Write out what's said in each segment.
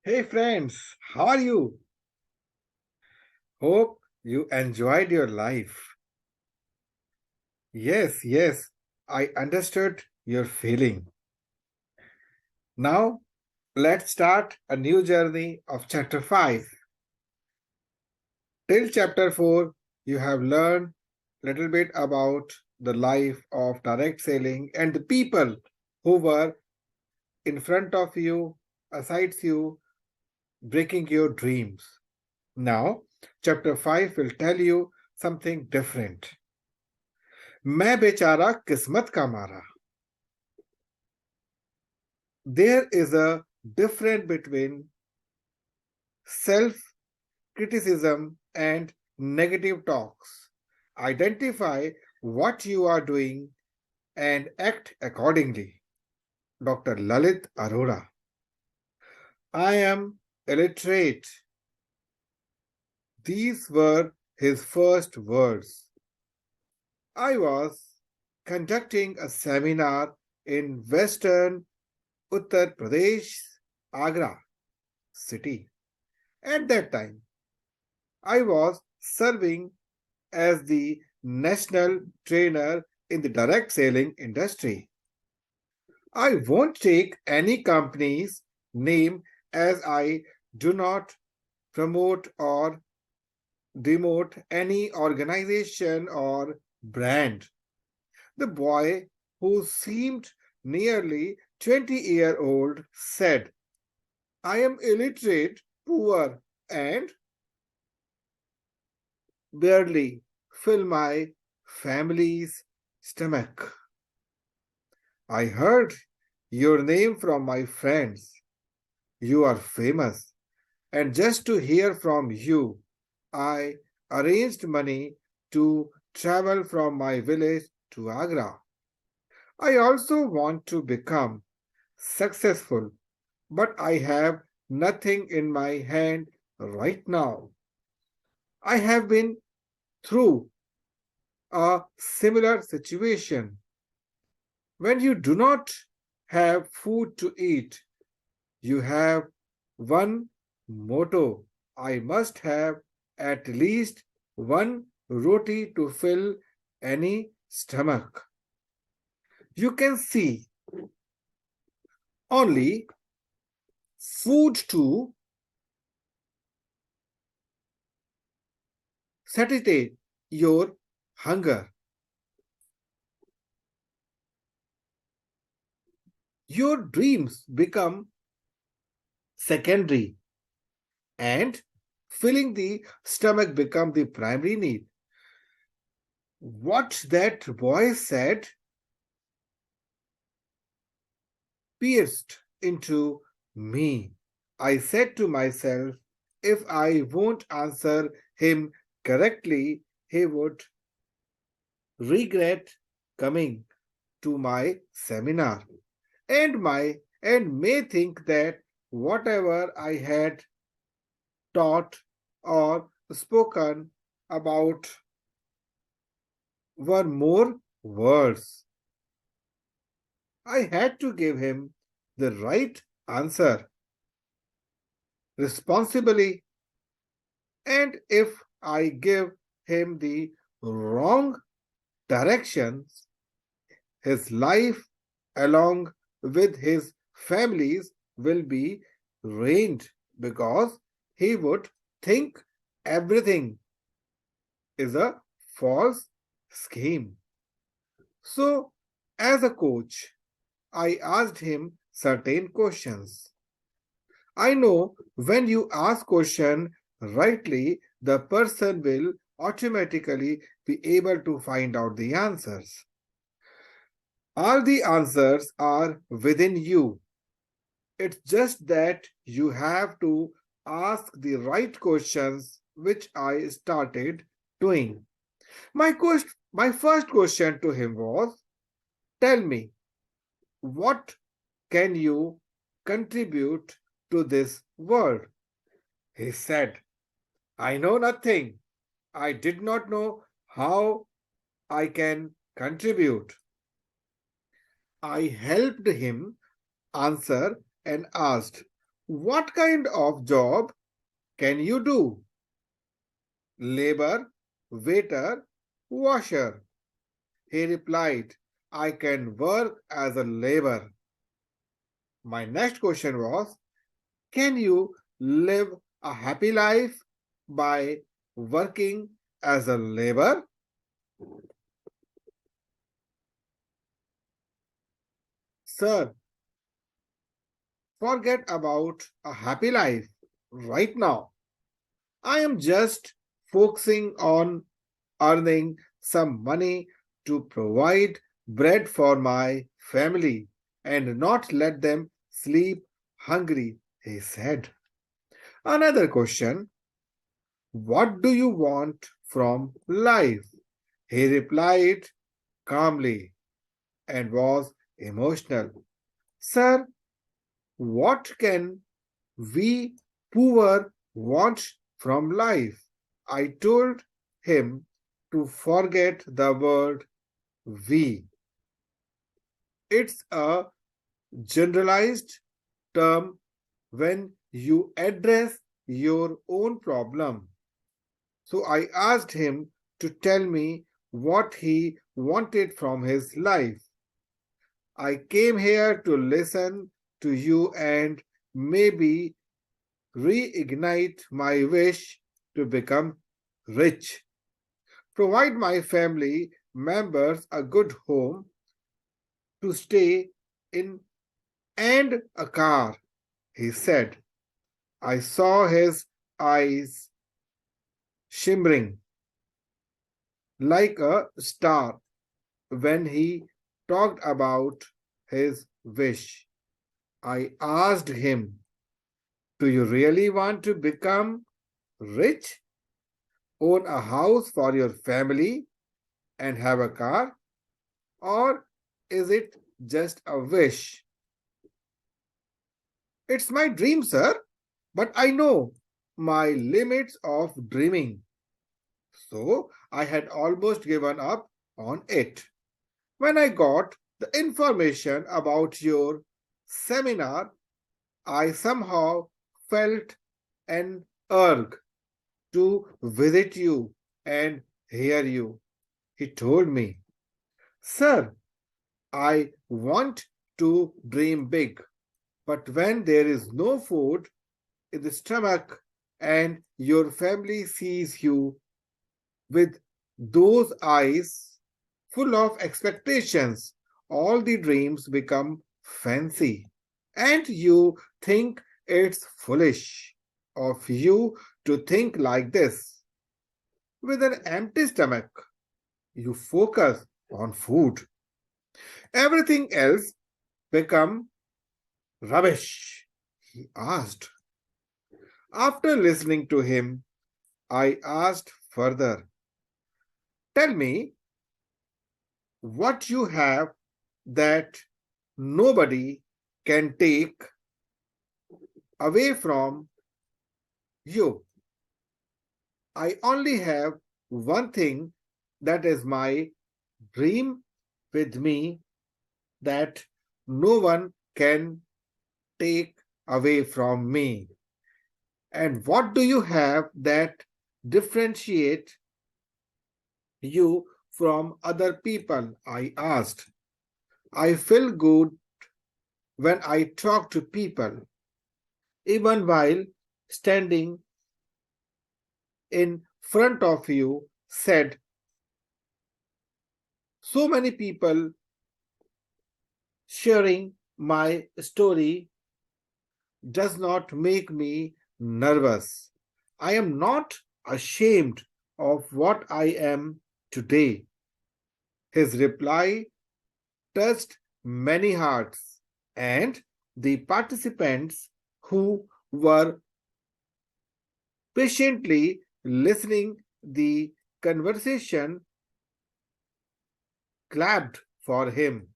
Hey friends, how are you? Hope you enjoyed your life. Yes, I understood your feeling. Now, let's start a new journey of chapter 5. Till chapter 4, you have learned a little bit about the life of direct selling and the people who were in front of you, aside you, breaking your dreams. Now, chapter 5 will tell you something different. मैं बेचारा किस्मत का मारा. There is a difference between self-criticism and negative talks. Identify what you are doing and act accordingly. Dr. Lalit Arora. I am illiterate. These were his first words. I was conducting a seminar in Western Uttar Pradesh, Agra city. At that time, I was serving as the national trainer in the direct selling industry. I won't take any company's name as I do not promote or demote any organization or brand. The boy, who seemed nearly 20-year-old, said, I am illiterate, poor, and barely fill my family's stomach. I heard your name from my friends. You are famous, and just to hear from you, I arranged money to travel from my village to Agra. I also want to become successful, but I have nothing in my hand right now. I have been through a similar situation. When you do not have food to eat, you have one motto: I must have at least one roti to fill any stomach. You can see only food to satisfy your hunger. Your dreams become secondary and filling the stomach become the primary need. What that boy said pierced into me. I said to myself, if I won't answer him correctly, he would regret coming to my seminar and may think that whatever I had taught or spoken about were more words. I had to give him the right answer responsibly, and if I give him the wrong directions, his life along with his families will be ruined because he would think everything is a false scheme. So, as a coach, I asked him certain questions. I know when you ask question rightly, the person will automatically be able to find out the answers. All the answers are within you. It's just that you have to ask the right questions, which I started doing. My first question to him was, tell me, what can you contribute to this world? He said, I know nothing. I did not know how I can contribute. I helped him answer and asked, What kind of job can you do? Labor, waiter, washer. He replied, I can work as a laborer. My next question was, can you live a happy life by working as a laborer? Sir, forget about a happy life right now. I am just focusing on earning some money to provide bread for my family and not let them sleep hungry, he said. Another question, what do you want from life? He replied calmly and was emotional. Sir, what can we poor want from life? I told him to forget the word we. It's a generalized term when you address your own problem. So I asked him to tell me what he wanted from his life. I came here to listen to you and maybe reignite my wish to become rich, provide my family members a good home to stay in and a car, he said. I saw his eyes shimmering like a star when he talked about his wish. I asked him, do you really want to become rich, own a house for your family, and have a car? Or is it just a wish? It's my dream, sir, but I know my limits of dreaming. So I had almost given up on it. When I got the information about your seminar, I somehow felt an urge to visit you and hear you. He told me, Sir, I want to dream big, but when there is no food in the stomach and your family sees you with those eyes full of expectations, all the dreams become fancy. And you think it's foolish of you to think like this. With an empty stomach, you focus on food. Everything else become rubbish, he asked. After listening to him, I asked further, tell me what you have that nobody can take away from you. I only have one thing that is my dream with me that no one can take away from me. And what do you have that differentiate you from other people? I asked. I feel good when I talk to people, even while standing in front of you, said, so many people sharing my story does not make me nervous. I am not ashamed of what I am today. His reply touched many hearts, and the participants who were patiently listening the conversation clapped for him.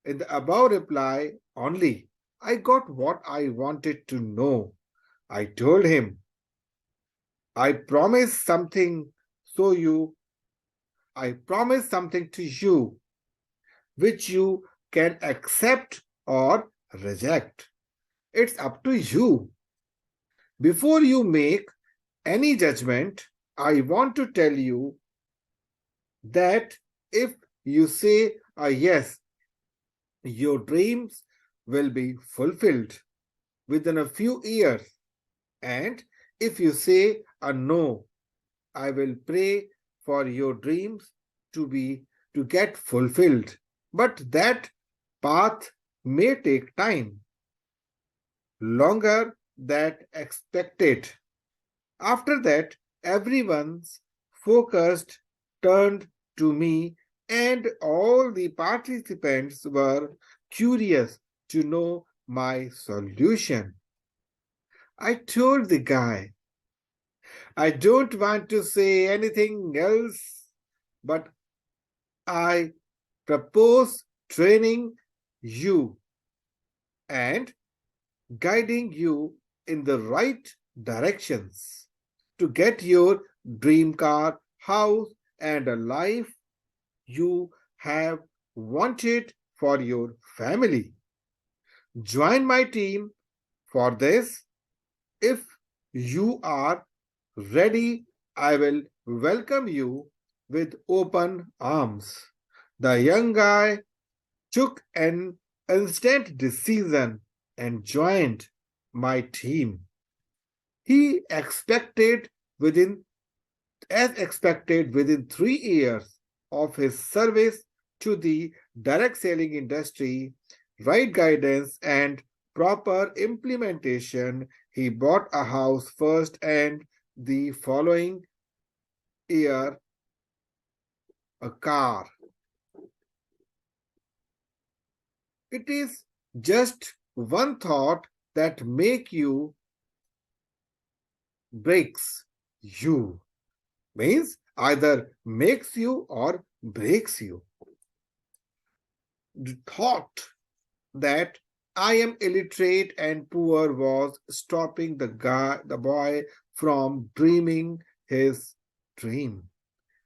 In the above reply only, I got what I wanted to know. I told him, I promise something so you I promise something to you which you can accept or reject. It's up to you. Before you make any judgment, I want to tell you that if you say a yes, your dreams will be fulfilled within a few years. And if you say a no, I will pray for your dreams to be to get fulfilled. But that path may take time, longer than expected. After that, everyone's focused turned to me, and all the participants were curious to know my solution. I told the guy, I don't want to say anything else, but I propose training you and guiding you in the right directions to get your dream car, house, and a life you have wanted for your family. Join my team for this. If you are ready, I will welcome you with open arms. The young guy took an instant decision and joined my team. He expected within within 3 years of his service to the direct selling industry, right guidance and proper implementation, he bought a house first and the following year a car. It is just one thought that breaks you. Means either makes you or breaks you. The thought that I am illiterate and poor was stopping the boy from dreaming his dream.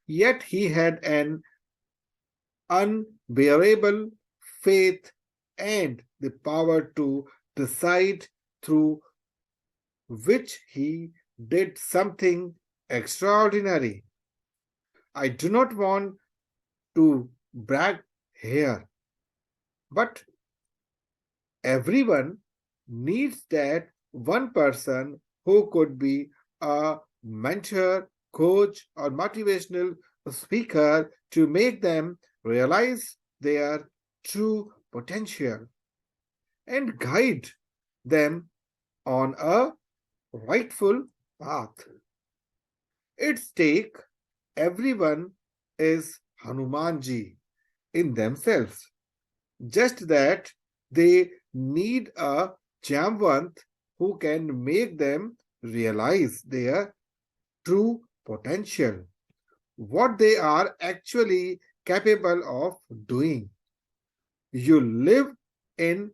Yet he had an unbearable faith and the power to decide, through which he did something extraordinary. I do not want to brag here, but everyone needs that one person who could be a mentor, coach, or motivational speaker to make them realize their true potential and guide them on a rightful path. Its stake, everyone is Hanumanji in themselves, just that they need a Jamvant who can make them realize their true potential, what they are actually capable of doing. You live in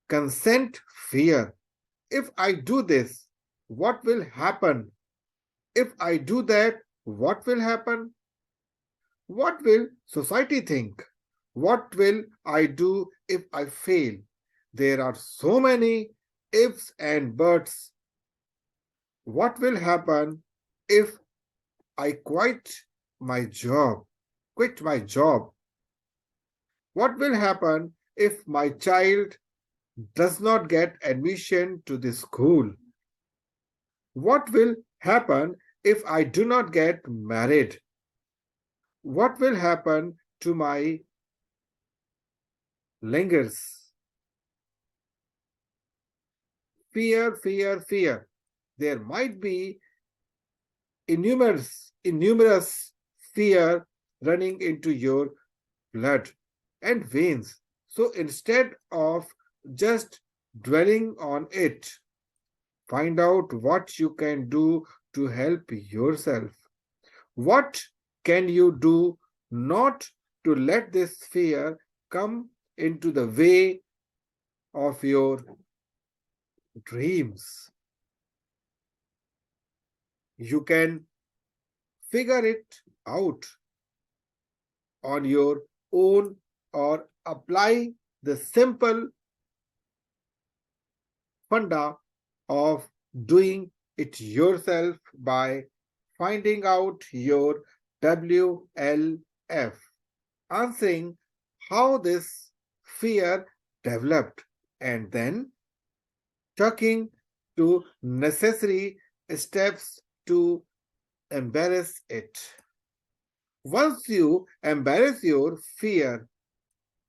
consent fear. If I do this, what will happen? If I do that, what will happen? What will society think? What will I do if I fail? There are so many ifs and buts. What will happen if I my job? Quit my job? What will happen if my child does not get admission to the school? What will happen if I do not get married? What will happen to my lingers? Fear, fear, fear. There might be innumerous fear running into your blood and veins. So instead of just dwelling on it, find out what you can do to help yourself. What can you do not to let this fear come into the way of your dreams? You can figure it out on your own or apply the simple funda of doing it yourself by finding out your WLF, answering how this fear developed, and then talking to necessary steps to embrace it. Once you embrace your fear,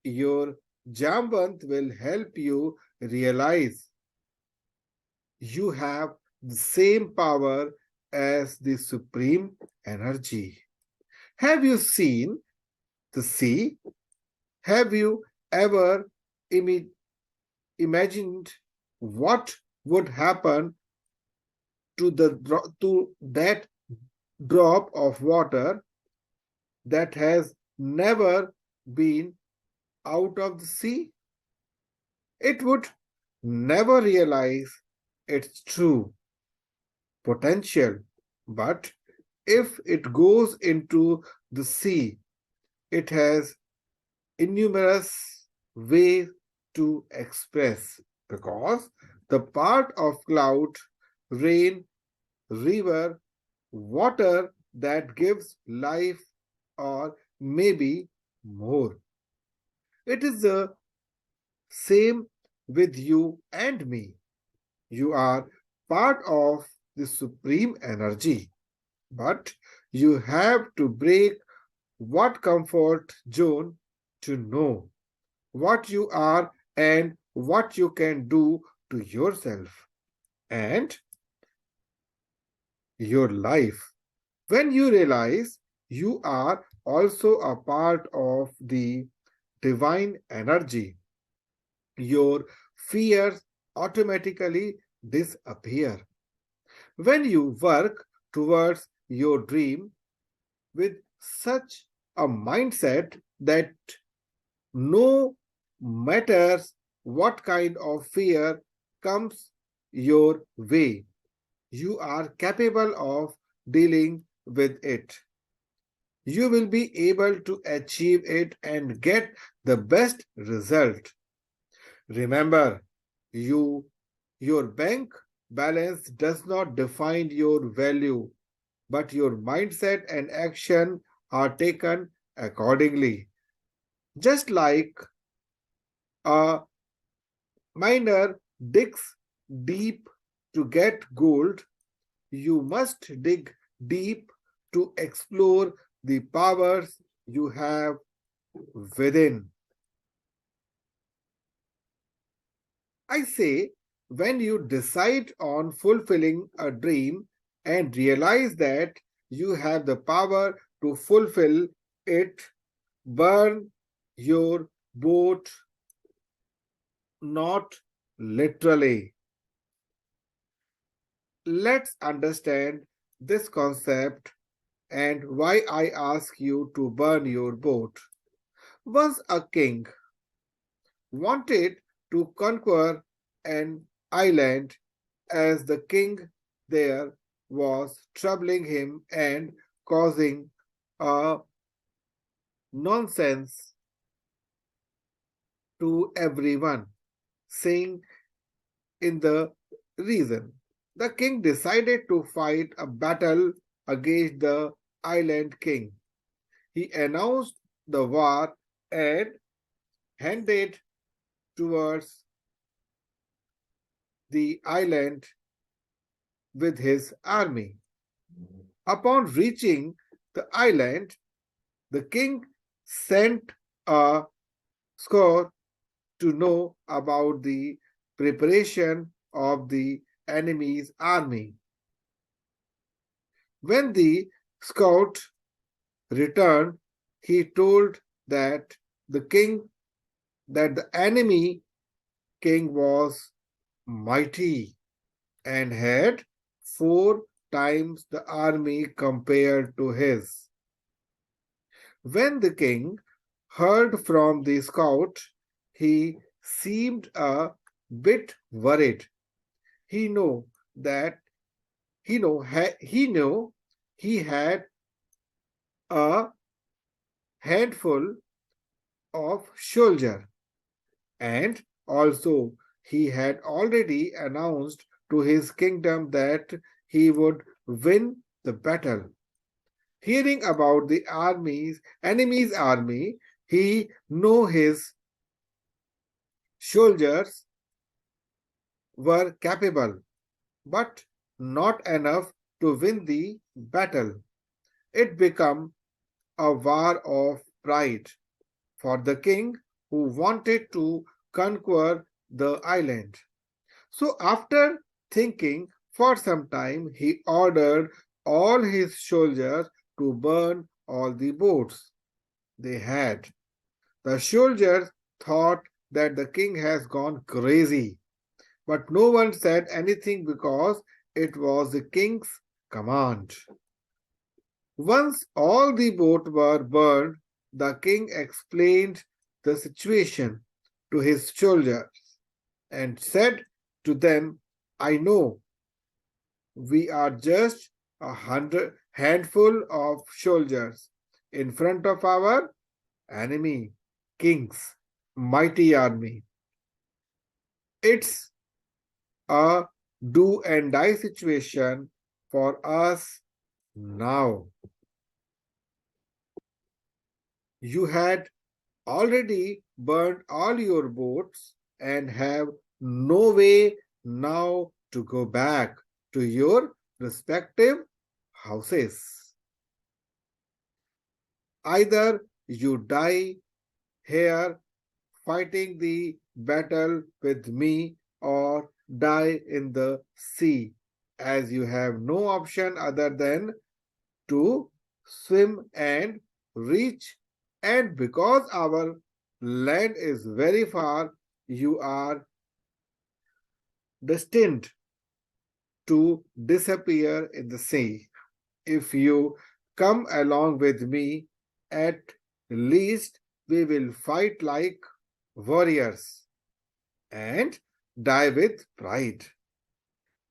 your Jambant will help you realize you have the same power as the supreme energy. Have you seen the sea? Have you ever imagined what would happen to that drop of water that has never been out of the sea? It would never realize its true potential. But if it goes into the sea, it has innumerous ways to express, because the part of cloud, rain, river, water that gives life, or maybe more. It is the same with you and me. You are part of the supreme energy, but you have to break what comfort zone to know what you are and what you can do to yourself and your life. When you realize you are also a part of the divine energy, your fears automatically disappear. When you work towards your dream with such a mindset that no matters what kind of fear comes your way, you are capable of dealing with it. You will be able to achieve it and get the best result. Remember, your bank balance does not define your value, but your mindset and action are taken accordingly. Just like a miner digs deep to get gold, you must dig deep to explore the powers you have within. I say, when you decide on fulfilling a dream and realize that you have the power to fulfill it, burn your boat, not literally. Let's understand this concept and why I ask you to burn your boat. Once a king wanted to conquer an island, as the king there was troubling him and causing a nonsense to everyone, saying in the reason. The king decided to fight a battle against the island king. He announced the war and headed towards the island with his army. Upon reaching the island, the king sent a scout to know about the preparation of the enemy's army. When the scout returned, he told that the enemy king was mighty and had 4 times the army compared to his. When the king heard from the scout, he seemed a bit worried. He knew that he knew he had a handful of soldier, and also He had already announced to his kingdom that he would win the battle. Hearing about the enemy's army, he knew his soldiers were capable, but not enough to win the battle. It became a war of pride for the king who wanted to conquer the island. So, after thinking for some time, he ordered all his soldiers to burn all the boats they had. The soldiers thought that the king has gone crazy, but no one said anything because it was the king's command. Once all the boats were burned, the king explained the situation to his soldiers and said to them, I know we are just handful of soldiers in front of our enemy, king's mighty army. It's a do and die situation for us now. You had already burned all your boats and have no way now to go back to your respective houses. Either you die here fighting the battle with me or die in the sea, as you have no option other than to swim and reach. And because our land is very far, you are destined to disappear in the sea. If you come along with me, at least we will fight like warriors and die with pride.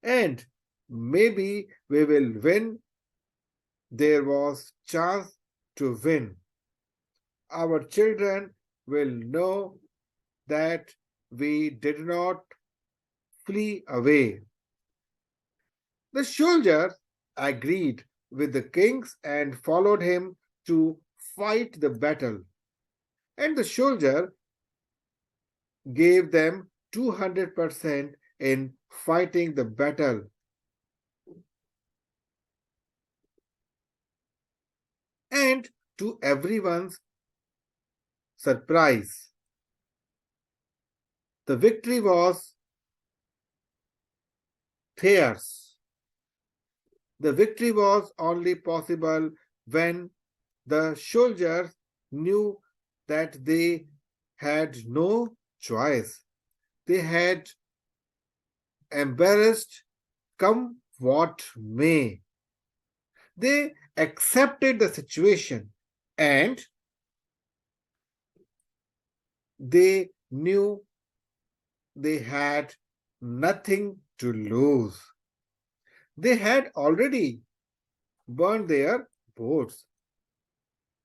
And maybe we will win. There was chance to win. Our children will know that we did not flee away. The soldiers agreed with the kings and followed him to fight the battle. And the soldier gave them 200% in fighting the battle. And to everyone's surprise, the victory was theirs. The victory was only possible when the soldiers knew that they had no choice. They had embarrassed come what may. They accepted the situation and they knew they had nothing to lose. They had already burned their boats.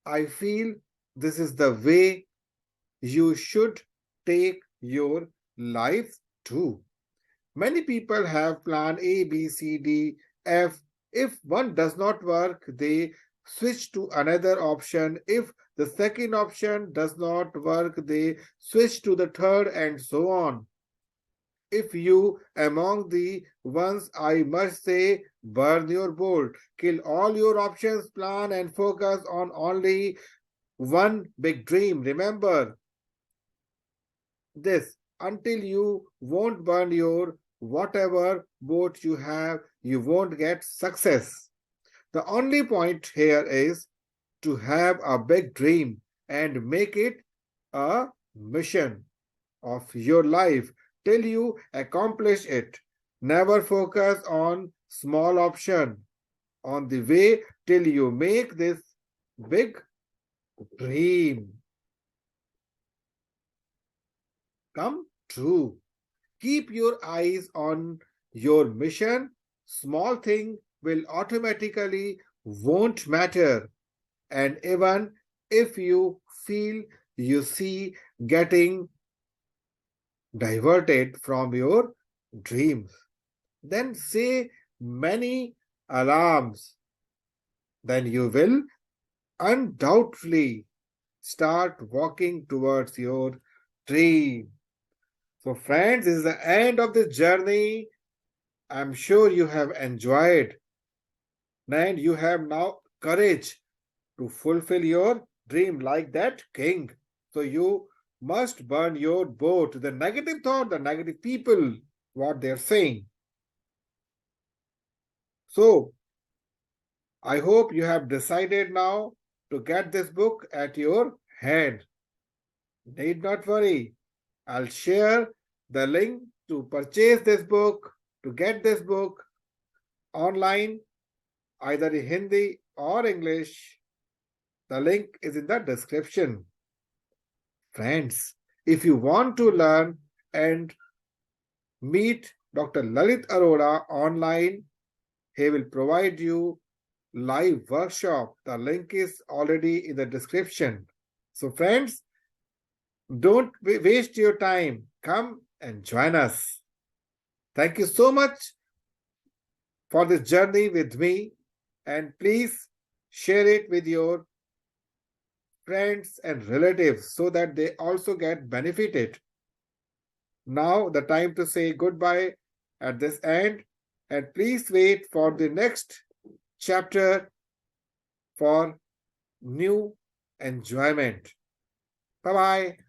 I feel this is the way you should take your life too. Many people have plan A, B, C, D, F. If one does not work, they switch to another option. If the second option does not work, they switch to the third and so on. If you among the ones, I must say, burn your bolt, kill all your options, plan and focus on only one big dream. Remember this, until you won't burn your whatever boat you have, you won't get success. The only point here is to have a big dream and make it a mission of your life till you accomplish it. Never focus on small option on the way till you make this big dream come true. Keep your eyes on your mission. Small thing will automatically won't matter. And even if you feel you see getting diverted from your dreams. Then say many alarms. Then you will undoubtedly start walking towards your dream. So, friends, this is the end of the journey. I'm sure you have enjoyed and you have now courage to fulfill your dream like that king. So, you must burn your boat, the negative thought, the negative people, what they're saying. So, I hope you have decided now to get this book at your hand. Need not worry. I'll share the link to purchase this book, to get this book online, either in Hindi or English. The link is in the description. Friends, if you want to learn and meet Dr. Lalit Arora online, he will provide you live workshop. The link is already in the description. So friends, don't waste your time. Come and join us. Thank you so much for this journey with me, and please share it with your friends and relatives so that they also get benefited. Now the time to say goodbye at this end, and please wait for the next chapter for new enjoyment. Bye bye.